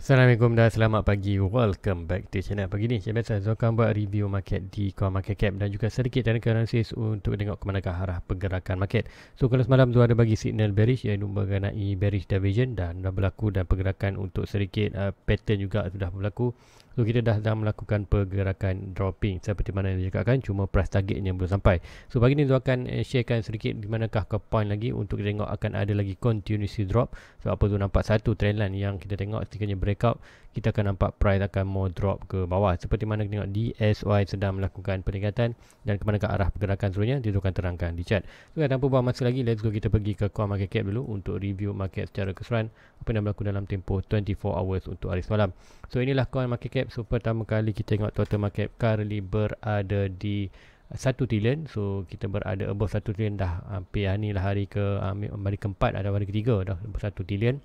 Assalamualaikum dan selamat pagi. Welcome back to channel. Pagi ni macam biasa Zul akan buat review market di Coin Market Cap dan juga sedikit technical analysis untuk tengok ke manakah arah pergerakan market. So kalau semalam tu ada bagi signal bearish iaitu mengenai bearish diversion dan dah berlaku, dan pergerakan untuk sedikit pattern juga sudah berlaku. So kita dah melakukan pergerakan dropping seperti mana yang dicakapkan, cuma price targetnya belum sampai. So pagi ni Zul akan sharekan sedikit di manakah ke point lagi untuk kita tengok akan ada lagi continuously drop. So apa tu, nampak satu trendline yang kita tengok sekiranya breakout, kita akan nampak price akan more drop ke bawah. Seperti mana kita tengok DSY sedang melakukan peningkatan dan ke manakah arah pergerakan seterusnya, dia akan terangkan di chart. So tanpa buang masa lagi, let's go kita pergi ke Coin Market Cap dulu untuk review market secara keseluruhan apa yang berlaku dalam tempoh 24 hours untuk hari semalam. So inilah Coin Market Cap. So pertama kali kita tengok total market currently berada di 1 trilion. So kita berada above 1 trilion dah hampir ni lah hari keempat atau hari ketiga dah 1 trilion.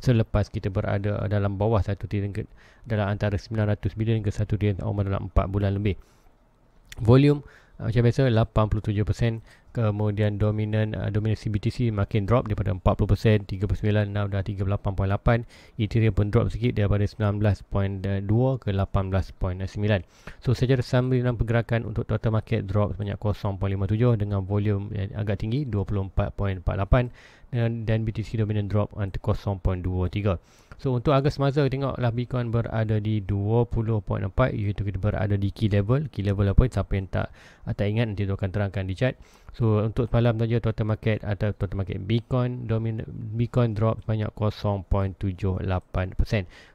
Selepas kita berada dalam bawah 1 trilion dalam antara 900 bilion ke 1 trilion dalam 4 bulan lebih. Volume macam biasa 87%. Kemudian dominasi BTC makin drop daripada 40%, 39, now dah 38.8. Ethereum pun drop sikit daripada 19.2 ke 18.9. So secara summary dalam pergerakan untuk total market drop sebanyak 0.57 dengan volume yang agak tinggi 24.48 dan BTC dominant drop 0.23. So untuk harga semasa tengoklah Bitcoin berada di 20.4, iaitu kita berada di key level. Key level apa? Siapa yang tak ingat, nanti tu akan terangkan di chat. So untuk malam saja total market atau total market Bitcoin drop sebanyak 0.78%.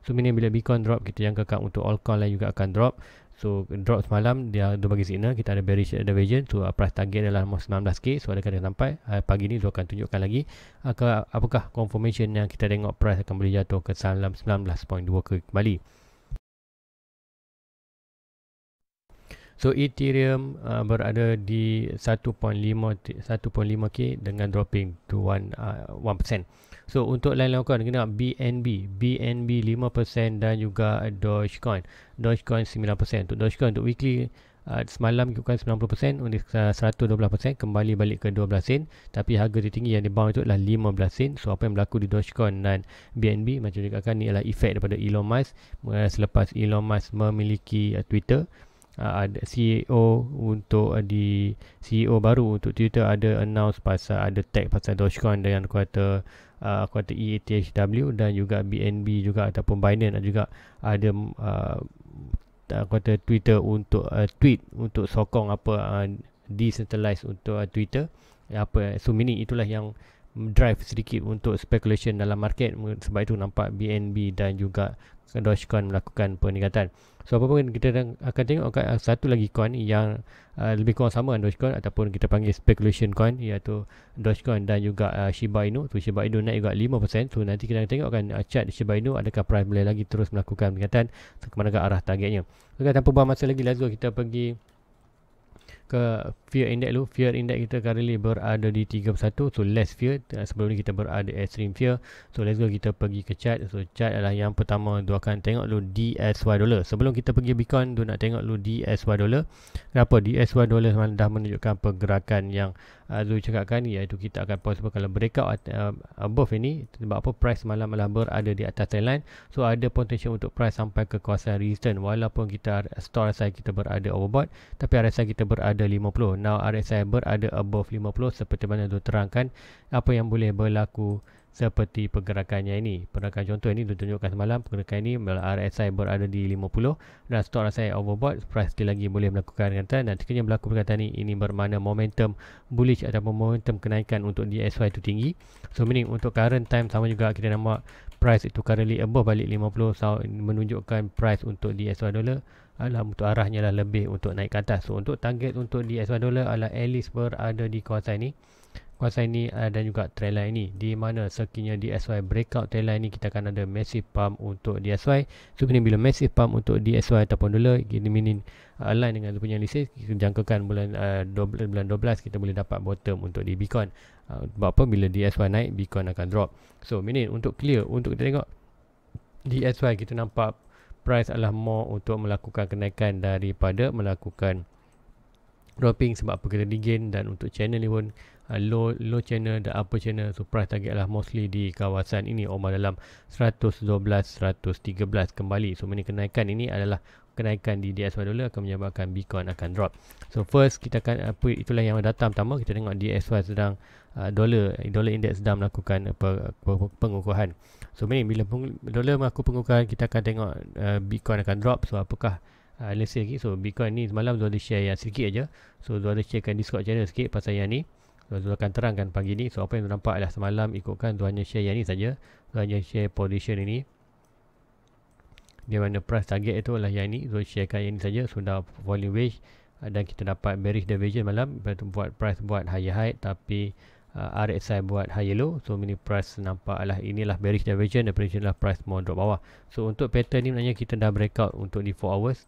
So meaning bila Bitcoin drop, kita jangkakan untuk altcoin lain juga akan drop. So drop semalam dia bagi signal kita ada bearish diversion. So price target adalah 19k. So adakah dia sampai? Pagi ni saya akan tunjukkan lagi apakah confirmation yang kita tengok price akan boleh jatuh ke 19.2 ke kembali. So Ethereum berada di 1.5k dengan dropping to 1%. So untuk lain-lain coin kita tengok BNB 5% dan juga Dogecoin 9%. Untuk Dogecoin untuk weekly semalam bukan 90%, untuk 112%, kembali balik ke 12 sen, tapi harga tertinggi yang dibound itu adalah 15 sen. So apa yang berlaku di Dogecoin dan BNB macam juga kan, ni adalah efek daripada Elon Musk. Selepas Elon Musk memiliki Twitter, ada CEO baru untuk Twitter ada announce pasal, ada tag pasal Dogecoin dengan kuartal ETHW dan juga BNB juga ataupun Binance juga ada kuartal Twitter untuk tweet untuk sokong decentralized untuk Twitter so meaning itulah yang drive sedikit untuk speculation dalam market. Sebab itu nampak BNB dan juga Dogecoin melakukan peningkatan. So apa pun kita akan tengok satu lagi coin yang lebih kurang sama dengan Dogecoin ataupun kita panggil speculation coin, iaitu Dogecoin dan juga Shiba Inu. So Shiba Inu naik juga 5%. So nanti kita akan tengokkan chart Shiba Inu adakah price boleh lagi terus melakukan peningkatan, so ke manakah arah targetnya. So tanpa buang masa lagi, let's go kita pergi ke fear index dulu. Fear index kita currently berada di 31. So less fear. Sebelum ni kita berada extreme fear. So let's go kita pergi ke chart. So chart adalah yang pertama tu akan tengok dulu DSY dollar. Sebelum kita pergi Bitcoin tu nak tengok dulu DSY dollar. Kenapa? DSY dollar dah menunjukkan pergerakan yang Zul cakapkan, iaitu kita akan possible kalau breakout above ini. Sebab apa? Price malam adalah berada di atas trendline. So ada potential untuk price sampai ke kawasan resistance. Walaupun kita store RSI kita berada overbought, tapi RSI kita berada 50. Now RSI berada above 50 seperti mana tu terangkan apa yang boleh berlaku seperti pergerakannya ini. Pergerakan contoh ini ditunjukkan semalam. Pergerakan ini RSI berada di 50 dan stop RSI overbought, price dia lagi boleh melakukan peningkatan. Dan sekiranya berlaku pergerakan ini bermakna momentum bullish ataupun momentum kenaikan untuk DSY itu tinggi. So meaning untuk current time sama juga kita nampak price itu currently above balik 50. So menunjukkan price untuk DSY dollar adalah untuk arahnya lah lebih untuk naik ke atas. So untuk target untuk DSY dollar adalah at least berada di kawasan ini. Kawasan ini dan juga trendline ini, di mana sekiranya DSY breakout trendline ini, kita akan ada massive pump untuk DSY. So ini bila massive pump untuk DSY ataupun dollar, ini meaning align dengan punya analysis, kita jangkakan bulan 12 kita boleh dapat bottom untuk di Bitcoin. Sebab apa? Bila DSY naik, Bitcoin akan drop. So meaning untuk clear, untuk kita tengok DSY, kita nampak price adalah more untuk melakukan kenaikan daripada melakukan dropping. Sebab apa? Kita di gain, dan untuk channel ni pun low channel dan upper channel. So price target lah mostly di kawasan ini dalam 112 113 kembali. So kenaikan ini adalah kenaikan di DXY dollar akan menyebabkan Bitcoin akan drop. So first kita akan itulah yang datang pertama, kita tengok DXY sedang dollar index sedang melakukan pengukuhan. So bila dolar melakukan pengukuhan, kita akan tengok Bitcoin akan drop. So apakah let's say lagi. So Bitcoin ni semalam Zul ada share yang sedikit aja. So Zul ada sharekan Discord channel sikit pasal yang ni. So Zul akan terangkan pagi ni. So apa yang Zul nampak adalah semalam ikutkan Zul hanya share yang ni saja. Zul hanya share position ini, di mana price target itu adalah yang ni. Zul sharekan yang ni saja. So dah volume range dan kita dapat bearish divergence malam. Buat price buat higher high tapi RSI buat high low. So mini price nampak inilah bearish divergence dan prediction lah price mau drop bawah. So untuk pattern ni sebenarnya kita dah breakout untuk di 4 hours.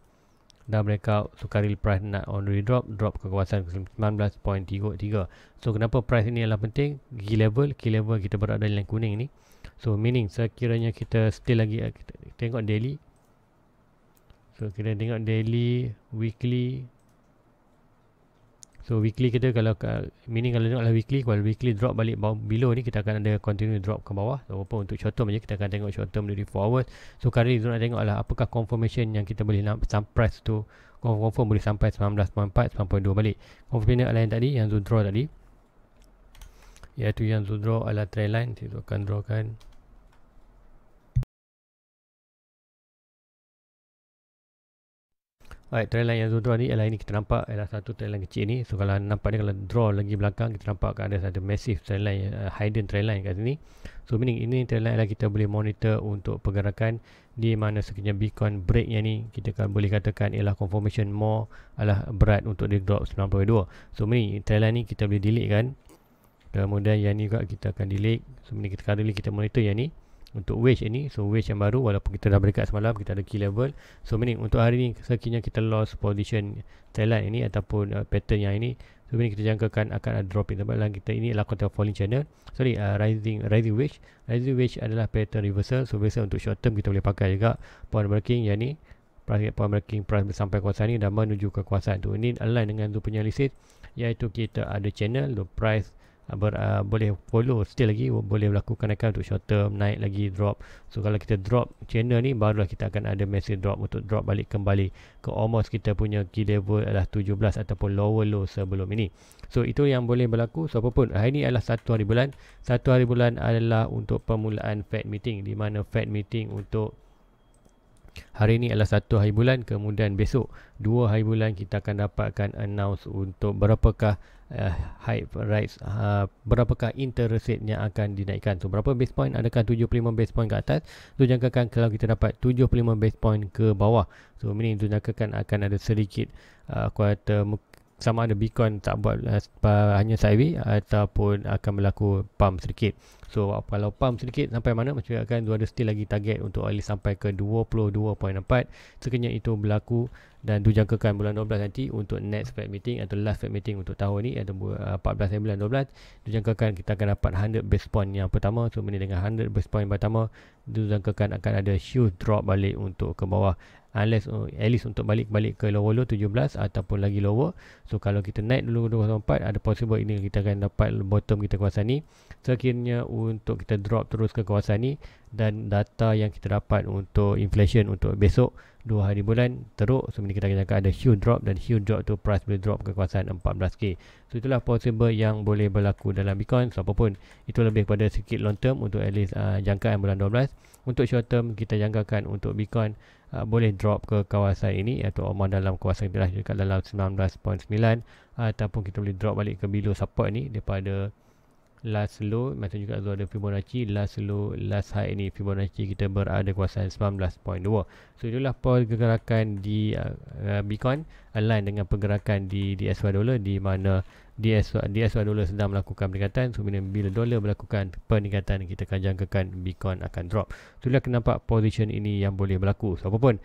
Dah breakout. So current price nak on drop ke kawasan 19.33. So kenapa price ini adalah penting? Key level kita berada di line kuning ni. So meaning sekiranya kita still lagi kita tengok daily. So kita tengok daily, weekly. So weekly kita kalau meaning kalau tengoklah weekly, kalau weekly drop balik below ni, kita akan ada continue drop ke bawah. So apa untuk short term aja, kita akan tengok short term dari 4 hours. So kali ni nak tengoklah apakah confirmation yang kita boleh price tu confirm boleh sampai 19.4, 9.2 balik. Confirmation adalah yang tadi, yang Zul draw tadi, iaitu yang Zul draw adalah trend line. Kita akan drawkan. Alright, trend line yang Zul draw ni ialah ini, kita nampak adalah satu trend line kecil ni. So kalau nampak ni, kalau draw lagi belakang, kita nampak ada satu massive trend line, hidden trend line kat sini. So meaning ini trend line adalah kita boleh monitor untuk pergerakan di mana sekiranya Bitcoin break yang ni, kita kan boleh katakan ialah confirmation more adalah berat untuk dia drop 92. So meaning trend line ni kita boleh delete kan. Kemudian yang ni juga kita akan delete. So meaning kita kali kita monitor yang ni untuk wedge ini. So wedge yang baru, walaupun kita dah breakout semalam, kita ada key level. So meaning untuk hari ni sekiranya kita lost position trend line ini ataupun pattern yang ini, so meaning kita jangkakan akan ada drop in tempat lain. Kita ini adalah contoh falling channel, rising wedge. Rising wedge adalah pattern reversal. So biasa untuk short term kita boleh pakai juga point breaking yang ni, point breaking price sampai kawasan ni dan menuju ke kawasan tu. Ini align dengan tu punya analisis, iaitu kita ada channel the price boleh follow, still lagi boleh melakukan naikkan untuk short term, naik lagi drop. So kalau kita drop channel ni, barulah kita akan ada massive drop untuk drop balik kembali ke almost kita punya key level adalah 17 ataupun lower low sebelum ini. So itu yang boleh berlaku. So apapun, hari ini adalah satu hari bulan. Satu hari bulan adalah untuk permulaan Fed meeting, di mana Fed meeting untuk hari ini adalah satu hari bulan. Kemudian besok 2 hari bulan kita akan dapatkan announce untuk berapakah high rise, berapakah interest rate yang akan dinaikkan. So berapa base point, adakah 75 base point ke atas. So jangkakan kalau kita dapat 75 base point ke bawah, so meaning tu jangkakan akan ada sedikit kuartal sama ada Bitcoin tak buat hanya sideways ataupun akan berlaku pump sedikit. So kalau pump sedikit sampai mana, macam akan ada still lagi target untuk at least sampai ke 22.4. Sekiranya itu berlaku dan dijangkakan bulan 12 nanti untuk next Fed meeting atau last Fed meeting untuk tahun ni atau 14 bulan 12, dijangkakan kita akan dapat 100 base point yang pertama. So dengan 100 base point pertama, dijangkakan akan ada huge drop balik untuk ke bawah, unless at least untuk balik ke lower low 17 ataupun lagi lower. So kalau kita naik dulu 204, ada possible ini kita akan dapat bottom kita kawasan ni. Sekiranya untuk kita drop terus ke kawasan ni, dan data yang kita dapat untuk inflation untuk besok 2 hari bulan teruk, so kita akan ada huge drop, dan huge drop tu price boleh drop ke kawasan 14k. So itulah possible yang boleh berlaku dalam Bitcoin. So apapun itu lebih pada sikit long term untuk at least jangkaan bulan 12. Untuk short term kita jangkakan untuk Bitcoin boleh drop ke kawasan ini atau dalam kawasan kita dekat dalam 19.9, ataupun kita boleh drop balik ke below support ni daripada last low. Macam juga ada Fibonacci last low, last high ni Fibonacci kita berada kawasan 19.2. So itulah pergerakan di Bitcoin align dengan pergerakan di DXY dollar, di mana DXY dollar sedang melakukan peningkatan. So bila dolar melakukan peningkatan, kita akan jangkakan Bitcoin akan drop. So itulah kenapa position ini yang boleh berlaku. So apapun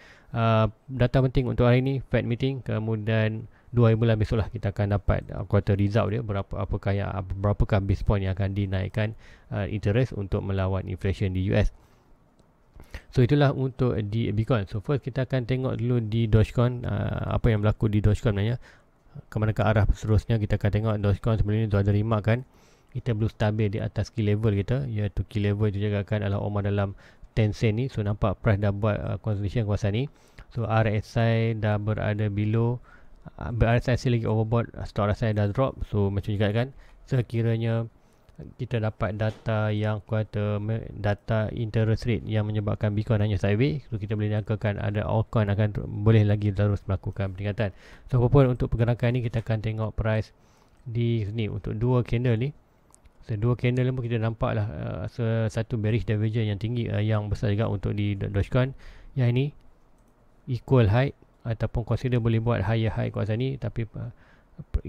data penting untuk hari ini Fed meeting, kemudian 2 hari bulan besok lah kita akan dapat quarter result dia, berapakah base point yang akan dinaikkan interest untuk melawan inflation di US. So itulah untuk di Bitcoin. So first kita akan tengok dulu di Dogecoin, apa yang berlaku di Dogecoin sebenarnya. ke mana ke arah seterusnya. Kita akan tengok Dogecoin sebelum ni tu ada remark kan, kita belum stabil di atas key level kita, iaitu key level dijagakan adalah omah dalam 10 sen ni. So nampak price dah buat consolidation kawasan ni. So RSI dah berada below, RSI lagi overbought, stop RSI dah drop. So macam juga kan, sekiranya kita dapat data yang kuartal, data interest rate yang menyebabkan Bitcoin hanya sideways, so kita boleh jangkakan ada altcoin akan boleh lagi terus melakukan peningkatan. So apapun untuk pergerakan ni, kita akan tengok price di sini untuk dua candle ni. So dua candle ni pun kita nampak lah satu bearish divergence yang tinggi, yang besar juga untuk di Dogecoin. Yang ini equal height ataupun consider boleh buat higher high kawasan ni, tapi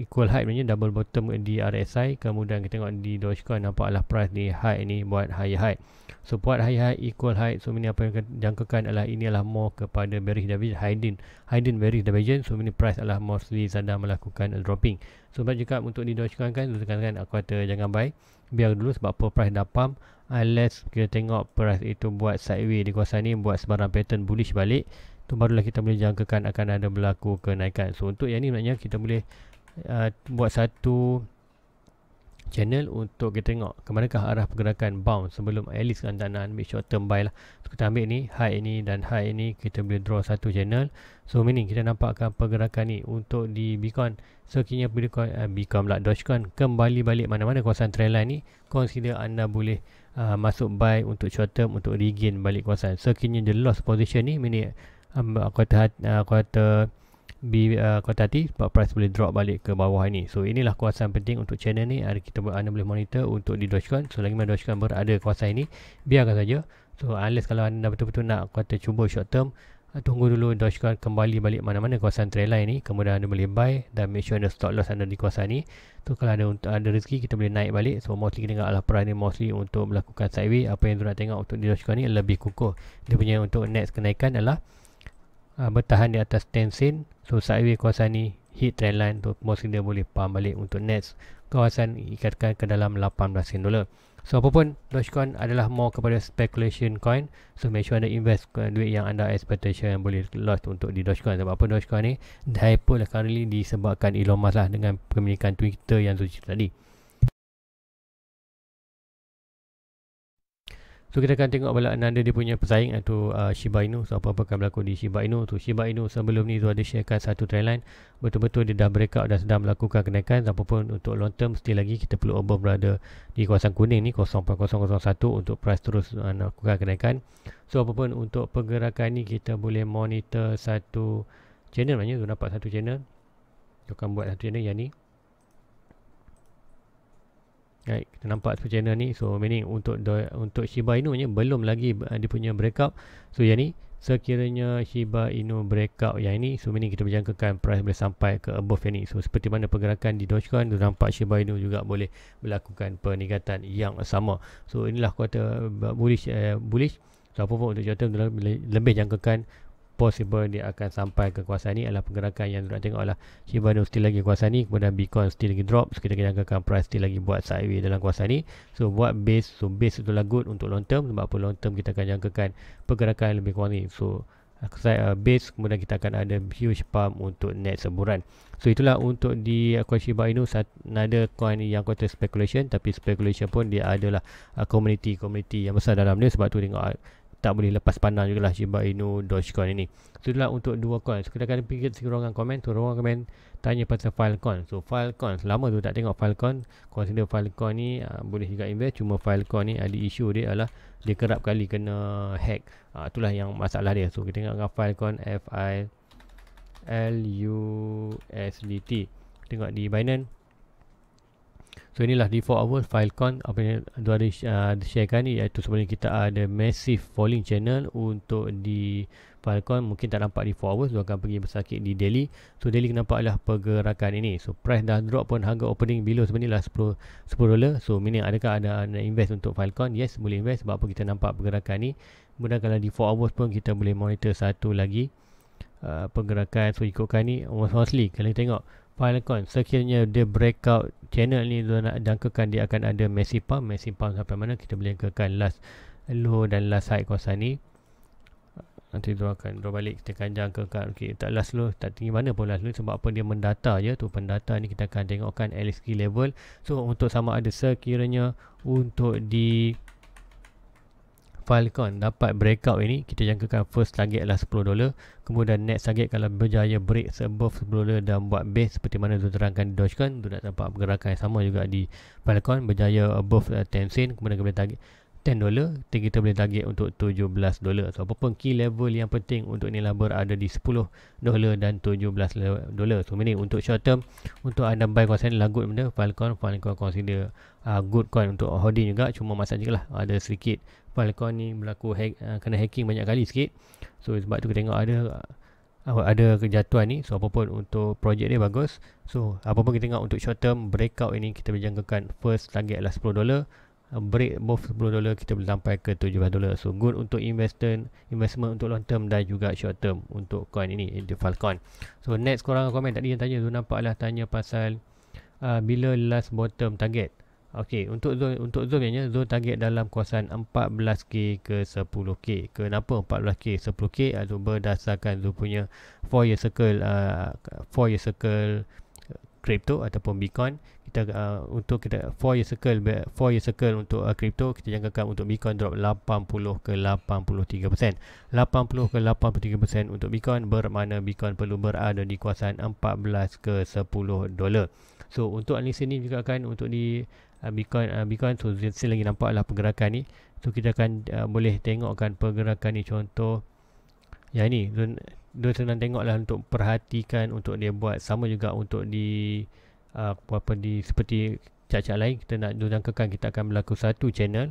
equal height maknanya double bottom di RSI. Kemudian kita tengok di Dogecoin, nampaklah price di high ni buat higher high. So buat high high equal height, so ini apa yang kita jangkakan adalah ini adalah more kepada bearish divergence, hidden bearish divergence. So ini price adalah mostly sedang melakukan dropping. So baik juga untuk di Dogecoin kan, tekan aku kata jangan buy, biar dulu. Sebab apa, price dah pump. Unless kita tengok price itu buat sideways di kawasan ni, buat sebarang pattern bullish balik, tu barulah kita boleh jangkakan akan ada berlaku kenaikan. So untuk yang ni maknanya kita boleh buat satu channel untuk kita tengok ke manakah arah pergerakan bounce sebelum at least anda nak ambil short term buy lah. So kita ambil ni, high ni dan high ni, kita boleh draw satu channel. So meaning kita nampakkan pergerakan ni untuk di Bitcoin. Sekiranya Bitcoin pula Dogecoin kembali balik mana-mana kawasan trendline ni, consider anda boleh masuk buy untuk short term untuk regain balik kawasan. Sekiranya the loss position ni, meaning aku kata kota hati sebab price boleh drop balik ke bawah ini. So inilah kawasan penting untuk channel ni. Anda boleh monitor untuk di Dogecoin. So lagi mana Dogecoin berada kawasan ini, biarkan saja. So unless kalau anda betul-betul nak cuba short term, tunggu dulu Dogecoin kembali balik mana-mana kawasan trendline ni, kemudian anda boleh buy dan make sure anda stop loss anda di kawasan ni. So kalau ada rezeki, kita boleh naik balik. So mostly kita tengok ala price ni mostly untuk melakukan sideways. Apa yang tu nak tengok untuk di Dogecoin ni lebih kukuh. Dia punya untuk next kenaikan adalah bertahan di atas 10 sen. So sideways kawasan ni hit trendline tu, mostly dia boleh pump balik untuk next kawasan ikatkan ke dalam 18 sen dolar. So apapun, Dogecoin adalah more kepada speculation coin. So make sure anda invest duit yang anda expectation yang boleh loss untuk di Dogecoin. Sebab apa, Dogecoin ni hype lah currently disebabkan Elon Musk lah dengan pemilikan Twitter yang tu tadi. So kita akan tengok bala another dia punya pesaing, iaitu Shiba Inu. So apa akan berlaku di Shiba Inu tu. Shiba Inu sebelum ni tu ada sharekan satu trendline, betul-betul dia dah breakout dan sedang melakukan kenaikan. Apapun untuk long term, still lagi kita perlu above berada di kawasan kuning ni 0.001 untuk price terus melakukan kenaikan. So apapun untuk pergerakan ni, kita boleh monitor satu channel. Maknanya tu dapat satu channel, kita akan buat satu channel yang ni. Right, kita nampak satu channel ni. So meaning untuk Shiba Inu belum lagi dia punya breakout. So yang ni, sekiranya Shiba Inu breakout yang ini, so meaning kita berjangkakan price boleh sampai ke above yang ni. So seperti mana pergerakan di Dogecoin, tu nampak Shiba Inu juga boleh melakukan peningkatan yang sama. So inilah kuartal bullish. So apa pun untuk short term, lebih jangkakan possible dia akan sampai ke kawasan ni. Adalah pergerakan yang nak tengok lah, Shiba Inu still lagi kawasan ni, kemudian Bitcoin still lagi drop. So kita jangkakan price still lagi buat sideways dalam kawasan ni. So buat base, so base itulah good untuk long term. Sebab apa, long term kita akan jangkakan pergerakan yang lebih kurang ni. So base, kemudian kita akan ada huge pump untuk net sebulan. So itulah untuk di coin Shiba Inu. Ada coin yang kata speculation, tapi speculation pun dia adalah community yang besar dalam dia. Sebab tu tengok tak boleh lepas pandang juga lah Shiba Inu, Dogecoin ini. So itulah untuk dua coin. So kita akan pergi ke ruangan komen. So ruangan komen tanya pasal Filecoin. So Filecoin, lama tu tak tengok Filecoin. Consider Filecoin ni boleh juga invest. Cuma Filecoin ni ada isu dia adalah dia kerap kali kena hack. Itulah yang masalah dia. So kita tengok dengan Filecoin, FILUSDT. Tengok di Binance. So inilah di 4 hours Filecoin apa yang ada sharekan ni, iaitu sebenarnya kita ada massive falling channel untuk di Filecoin. Mungkin tak nampak di 4 hours, dia akan pergi bersakit di daily. So daily nampaklah pergerakan ini. So price dah drop pun, harga opening below sebenarnya lah 10 dolar. So meaning adakah ada invest untuk Filecoin? Yes, boleh invest. Sebab apa, kita nampak pergerakan ni. Kemudian kalau di 4 hours pun kita boleh monitor satu lagi pergerakan. So ikutkan ni mostly kalau tengok Filecoin, sekiranya dia breakout channel ni, dia nak jangkakan dia akan ada massive pump sampai mana kita boleh jangkakan last low dan last high kawasan ni. Nanti dia akan draw balik, kita akan jangkakan. Okay, tak last low, tak tinggi mana pun last low, sebab apa, dia mendata je tu. Pendata ni kita akan tengokkan LSK level. So untuk sama ada sekiranya untuk di Falcon dapat breakout ini, kita jangkakan first target adalah $10. Kemudian next target kalau berjaya break above $10 dan buat base seperti mana tu terangkan di Dogecoin, tu nak dapat pergerakan yang sama juga di Falcon, berjaya above 10 sen, kemudian kita target $10, kita boleh target untuk $17. So apapun key level yang penting untuk ni lah berada di $10 dan $17. So ini untuk short term, untuk anda buy kawasan ni lah good benda. Falcon consider good coin untuk holding juga. Cuma masalahnya lah ada sedikit Falcon ni berlaku kena hacking banyak kali sikit. So sebab tu kita tengok ada kejatuhan ni. So apapun untuk projek dia bagus. So apapun kita tengok untuk short term breakout ini, kita berjangkakan first target adalah $10, break above $10 kita boleh sampai ke $17. So good untuk investment untuk long term dan juga short term untuk coin ini, di Falcon. So next, korang komen tadi yang tanya tu, nampaklah tanya pasal bila last bottom target. Okey, untuk zone nya, zone target dalam kawasan 14k ke 10k. Kenapa 14k 10k? Berdasarkan zone punya 4 year circle crypto ataupun Bitcoin. Kita untuk kita 4 year circle untuk crypto, kita jangkakan untuk Bitcoin drop 80 ke 83%. 80 ke 83% untuk Bitcoin, bermakna Bitcoin perlu berada di kawasan 14 ke 10 dolar. So untuk analisis ni juga kan untuk di Bitcoin, so still lagi nampaklah pergerakan ni. So kita akan boleh tengokkan pergerakan ni. Contoh yang ni, dia senang tengoklah untuk perhatikan untuk dia buat sama juga untuk di di seperti cat-cat lain. Kita nak jangkakan kita akan berlaku satu channel.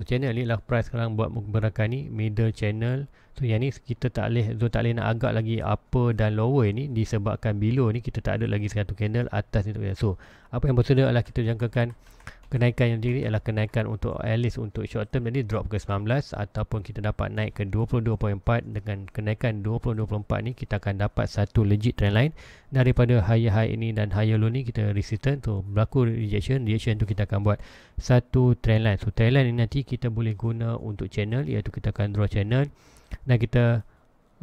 So channel ni lah price sekarang buat pergerakan ni, middle channel. So yang ni kita tak boleh nak agak lagi upper dan lower ni, disebabkan below ni kita tak ada lagi satu candle atas ni. So apa yang bersedia adalah kita jangkakan kenaikan yang diri adalah kenaikan untuk at least untuk short term, jadi drop ke 19 ataupun kita dapat naik ke 22.4. Dengan kenaikan 22.4 ni kita akan dapat satu legit trend line daripada higher high ini dan higher low ni. Kita resistance tu berlaku rejection tu kita akan buat satu trend line. So trend line ni nanti kita boleh guna untuk channel, iaitu kita akan draw channel dan kita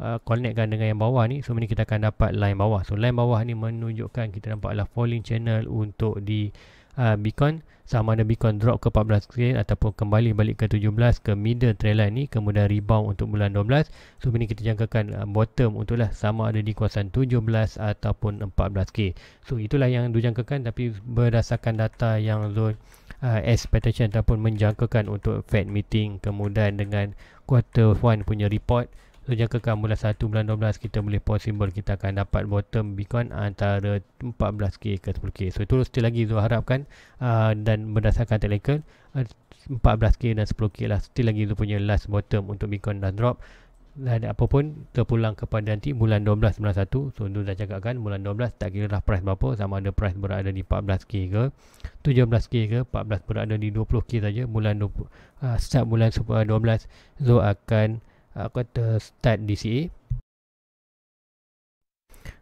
connectkan dengan yang bawah ni. So ini kita akan dapat line bawah. So line bawah ni menunjukkan kita nampaklah falling channel untuk di Bitcoin. Sama ada Bitcoin drop ke 14k ataupun kembali balik ke 17 ke middle trend line ni, kemudian rebound untuk bulan 12. So ini kita jangkakan bottom untuklah sama ada di kawasan 17 ataupun 14k. So itulah yang dijangkakan, tapi berdasarkan data yang zone expectation ataupun menjangkakan untuk Fed meeting, kemudian dengan quarter 1 punya report. So jangkakan bulan 1 bulan 12 kita boleh possible kita akan dapat bottom Bitcoin antara 14k ke 10k. So itu still lagi Zul harapkan, dan berdasarkan technical 14k dan 10k lah still lagi Zul punya last bottom untuk Bitcoin dan drop. Dan apapun terpulang kepada nanti bulan 12 bulan 1. So Zul dah cakapkan bulan 12 tak kira lah price berapa, sama ada price berada di 14k ke 17k ke 14 berada di 20k saja. Bulan start bulan 12 Zul akan kata start DCA.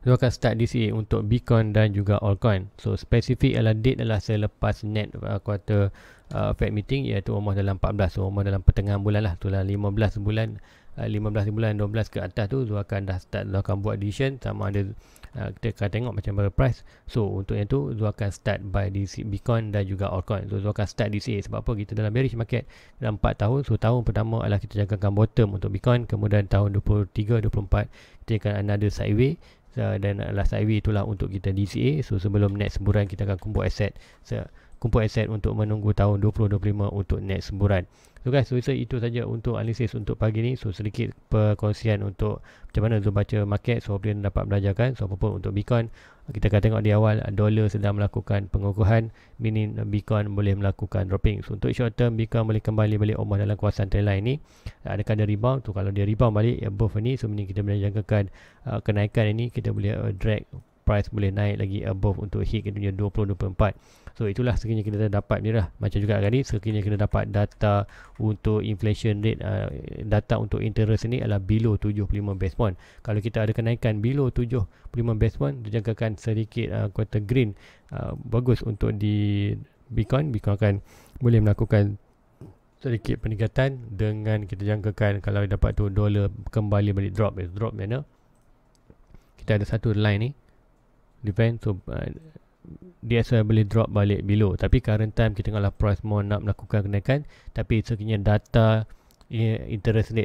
So akan start DCA untuk Bitcoin dan juga altcoin. So spesifik adalah date adalah selepas net kuartal Fed meeting, iaitu almost dalam 14. So almost dalam pertengahan bulan lah, itulah 15 bulan 12 ke atas tu akan dah start, akan buat decision sama ada kita akan tengok macam berapa price. So untuk yang tu Zul akan start buy di Bitcoin dan juga altcoin. So Zul akan start DCA sebab apa, kita dalam bearish market dalam 4 tahun. So tahun pertama adalah kita jangkakan bottom untuk Bitcoin, kemudian tahun 23-24 kita akan another sideway, dan last sideway itulah untuk kita DCA. So sebelum next sebulan kita akan kumpul aset untuk menunggu tahun 2025 untuk next sebulan. So guys, so itu saja untuk analisis untuk pagi ni. So sedikit perkongsian untuk macam mana Zul baca market. So boleh dapat belajarkan. So apapun untuk Bitcoin, kita akan tengok di awal dolar sedang melakukan pengukuhan, meaning Bitcoin boleh melakukan dropping. So untuk short term Bitcoin boleh kembali balik omah dalam kawasan trendline ni. Adakah ada rebound? Tu kalau dia rebound balik above ni, so ini kita boleh jangkakan kenaikan ini kita boleh drag price boleh naik lagi above untuk hit kita punya 20-24. So itulah sekiranya kita dapat ni lah. Macam juga tadi sekiranya kita dapat data untuk inflation rate, data untuk interest ni adalah below 75 base point. Kalau kita ada kenaikan below 75 base point, dijangkakan sedikit quarter green, bagus untuk di Bitcoin akan boleh melakukan sedikit peningkatan dengan kita jangkakan kalau dapat tu dolar kembali balik drop mana kita ada satu line ni depend. So DSY boleh drop balik below, tapi current time kita tengoklah price more nak melakukan kenaikan, tapi sekiranya data interest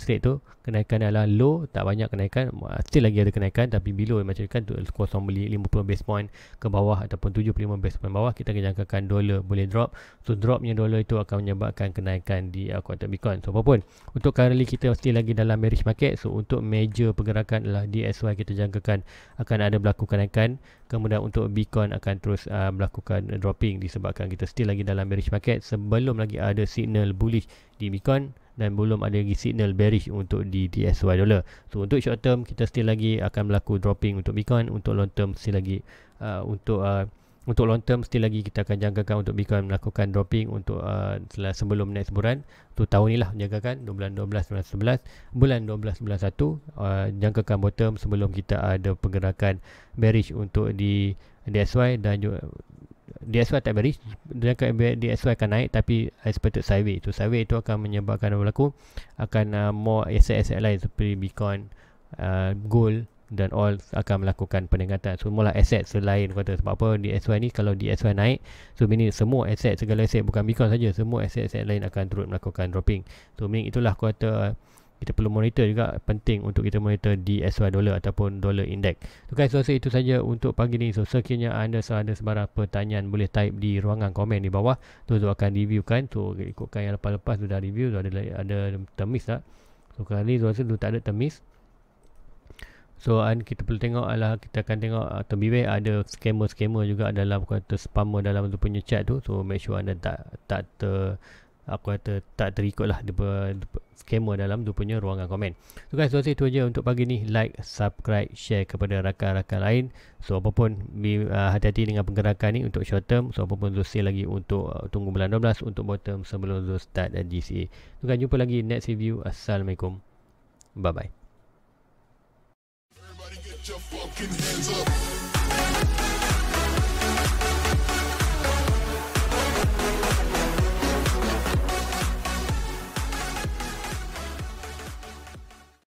rate tu kenaikan adalah low, tak banyak kenaikan, still lagi ada kenaikan tapi below macam kan tu kosong beli 50 base point ke bawah ataupun 75 base point bawah, kita akan jangkakan dolar boleh drop. So dropnya dolar itu akan menyebabkan kenaikan di kuartal Bitcoin. So apapun untuk currently kita still lagi dalam bearish market. So untuk major pergerakan adalah DSY kita jangkakan akan ada berlaku kenaikan, kemudian untuk Bitcoin akan terus melakukan dropping disebabkan kita still lagi dalam bearish market sebelum lagi ada signal bullish di Bitcoin dan belum ada lagi signal bearish untuk di DSY dollar. So untuk short term kita still lagi akan berlaku dropping untuk Bitcoin, untuk long term still lagi untuk long term still lagi kita akan jangkakan untuk Bitcoin melakukan dropping untuk sebelum next bulan. Tu tahun ni lah jangkakan bulan 12, bulan 11, bulan 12, bulan 1 jangkakan bottom sebelum kita ada pergerakan bearish untuk di DSY dan juga DSY tak bearish, DSY akan naik tapi expected sideways. So sideways itu akan menyebabkan berlaku akan more aset-aset lain seperti Bitcoin, gold dan all akan melakukan peningkatan. So mula aset selain kata sebab apa DSY ni, kalau DSY naik so meaning semua aset, segala aset bukan Bitcoin saja, semua aset-aset lain akan turut melakukan dropping. So meaning itulah kata kita perlu monitor juga, penting untuk kita monitor DSY dollar ataupun dollar index. So guys, so itu saja untuk pagi ni. So sekiranya anda ada sebarang pertanyaan boleh type di ruangan komen di bawah. Tu akan reviewkan. So ikutkan yang lepas-lepas sudah review, so ada termis tak. So kali ni rasa tu tak ada termis. So kita perlu tengok adalah kita akan tengok terbiwek ada scammer juga dalam kata spammer dalam tu punya chat tu. So make sure anda tak terikut lah scammer dalam tu punya ruangan komen. So guys, so itu aja untuk pagi ni. Like, subscribe, share kepada rakan-rakan lain. So apapun hati-hati dengan pergerakan ni untuk short term. So apapun tu still lagi untuk tunggu bulan 12 untuk bottom sebelum tu start DCA. So guys, jumpa lagi next review. Assalamualaikum, bye bye. Your fucking hands up.